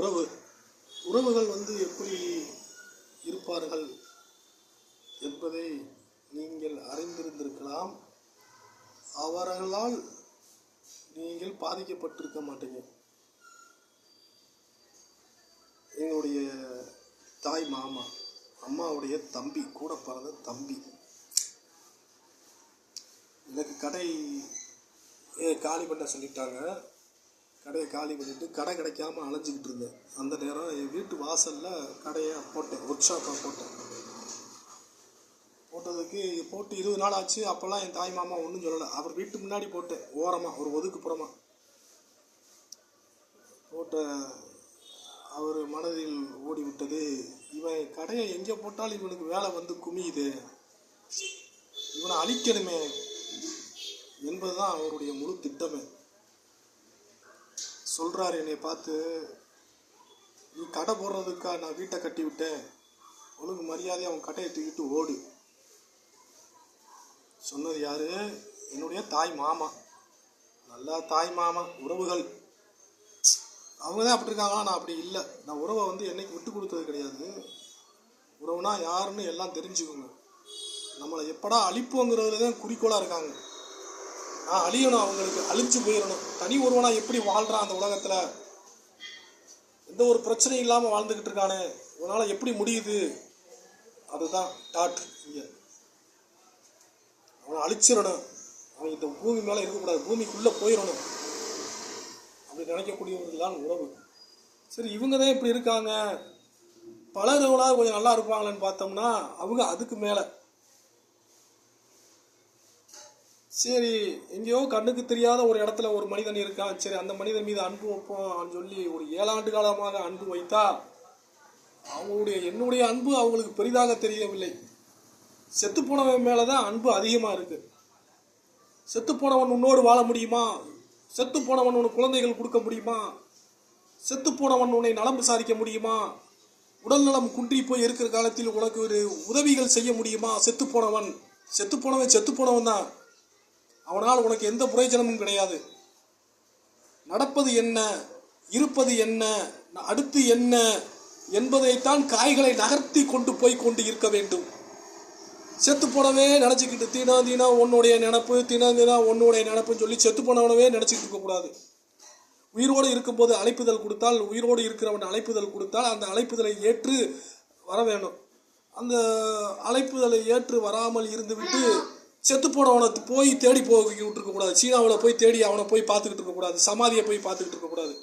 உறவுகள் எப்படி இருப்பார்கள் என்பதை நீங்கள் அறிந்திருந்திருக்கலாம். அவர்களால் நீங்கள் பாதிக்கப்பட்டிருக்க மாட்டீங்க. எங்களுடைய தாய் மாமா, அம்மாவுடைய தம்பி, கூட பிறந்த தம்பி, எனக்கு கடை காலி பண்ண சொல்லிட்டாங்க. கடையை காலி பண்ணிவிட்டு கடை கிடைக்காம அலைஞ்சிக்கிட்டு இருந்தேன். அந்த நேரம் என் வீட்டு வாசலில் கடையை போட்டேன், ஒர்க் ஷாப்பாக போட்டதுக்கு 20 நாள் ஆச்சு. அப்போல்லாம் என் தாய் மாமா ஒன்றும் சொல்லலை. அவர் வீட்டு முன்னாடி போட்டேன், ஓரமாக ஒரு ஒதுக்குப்புறமாக போட்ட. அவர் மனதில் ஓடிவிட்டது, இவன் கடையை எங்கே போட்டாலும் இவனுக்கு வேலை வந்து குமியுது, இவனை அழிக்கணுமே என்பதுதான் அவருடைய முழு திட்டமே. சொல்கிறார் என்னை பார்த்து, நீ கடை போடுறதுக்கா நான் வீட்டை கட்டி விட்டேன், ஒழுங்கு மரியாதையை அவன் கடையை தூக்கிட்டு ஓடு. சொன்னது யாரு? என்னுடைய தாய் மாமா. நல்லா தாய் மாமா உறவுகள் அவங்க தான் அப்படி இருக்காங்களா? நான் அப்படி இல்லை. நான் உறவை என்னைக்கு விட்டு கொடுத்தது கிடையாது. உறவுனா யாருன்னு எல்லாம் தெரிஞ்சுக்கோங்க. நம்மளை எப்படா அழிப்போங்கிறதுல தான் குறிக்கோளாக இருக்காங்க. நான் அழியணும், அவங்களுக்கு அழிச்சு போயிடணும். தனி ஒருவனா எப்படி வாழ்றான் அந்த உலகத்தில்? எந்த ஒரு பிரச்சனையும் இல்லாமல் வாழ்ந்துக்கிட்டு இருக்கானே, உன்னால் எப்படி முடியுது? அதுதான் டாட். இங்கே அவனை அழிச்சிடணும், அவன் இந்த பூமி மேலே இருக்கக்கூடாது, பூமிக்குள்ளே போயிடணும் அப்படி நினைக்கக்கூடியவர்கள் தான் உறவு. சரி, இவங்க தான் இப்படி இருக்காங்க. பலர்வனாக கொஞ்சம் நல்லா இருப்பாங்களேன்னு பார்த்தோம்னா அவங்க அதுக்கு மேலே. சரி, எங்கேயோ கண்ணுக்கு தெரியாத ஒரு இடத்துல ஒரு மனிதன் இருக்கான். சரி, அந்த மனிதன் மீது அன்பு வைப்போம் சொல்லி ஒரு 7 ஆண்டு காலமாக அன்பு வைத்தா என்னுடைய அன்பு அவங்களுக்கு பெரிதாக தெரியவில்லை. செத்து போனவன் மேலதான் அன்பு அதிகமாக இருக்கு. செத்து போனவன் உன்னோடு வாழ முடியுமா? செத்து போனவன் உனக்கு குழந்தைகள் கொடுக்க முடியுமா? செத்து போனவன் உன்னை நலம் விசாரிக்க முடியுமா? உடல் நலம் குன்றி போய் இருக்கிற காலத்தில் உனக்கு ஒரு உதவிகள் செய்ய முடியுமா? செத்து போனவன் தான். அவனால் உனக்கு எந்த பிரயோஜனமும் கிடையாது. நடப்பது என்ன, இருப்பது என்ன, அடுத்து என்ன என்பதைத்தான் காய்களை நகர்த்தி கொண்டு போய் கொண்டு இருக்க வேண்டும். செத்து போனவே நினச்சிக்கிட்டு தினம் உன்னுடைய நினப்புன்னு சொல்லி செத்து போனவனவே நினச்சிக்கிட்டு இருக்கக்கூடாது. உயிரோடு இருக்கும்போது அழைப்புதல் கொடுத்தால், உயிரோடு இருக்கிறவன் அழைப்புதல் கொடுத்தால் அந்த அழைப்புதலை ஏற்று வர வேணும். அந்த அழைப்புதலை ஏற்று வராமல் இருந்துவிட்டு செத்து போனவனை போய் தேடி போய்கிட்டு இருக்கக்கூடாது. சீனாவில் போய் தேடி அவனை போய் பார்த்துக்கிட்டு இருக்கக்கூடாது. சமாதியை போய் பார்த்துக்கிட்டு இருக்கக்கூடாது.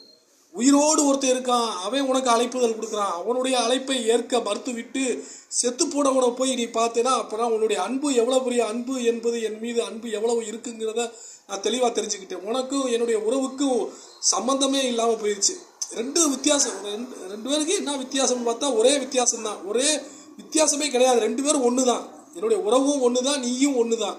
உயிரோடு ஒருத்தர் இருக்கான், அவன் உனக்கு அழைப்புதல் கொடுக்குறான். அவனுடைய அழைப்பை ஏற்க மறுத்து விட்டு செத்து போனவனை போய் நீ பார்த்தேன்னா அப்புறம் உன்னுடைய அன்பு எவ்வளோ பெரிய அன்பு என்பது, என் மீது அன்பு எவ்வளவு இருக்குங்கிறத நான் தெளிவாக தெரிஞ்சுக்கிட்டேன். உனக்கும் என்னுடைய உறவுக்கும் சம்பந்தமே இல்லாமல் போயிடுச்சு. ரெண்டு பேருக்கு என்ன வித்தியாசம்னு பார்த்தா ஒரே வித்தியாசம்தான். ஒரே வித்தியாசமே கிடையாது. 2 பேரும் ஒன்று தான். என்னுடைய உறவும் ஒன்று தான், நீயும் ஒன்று தான்.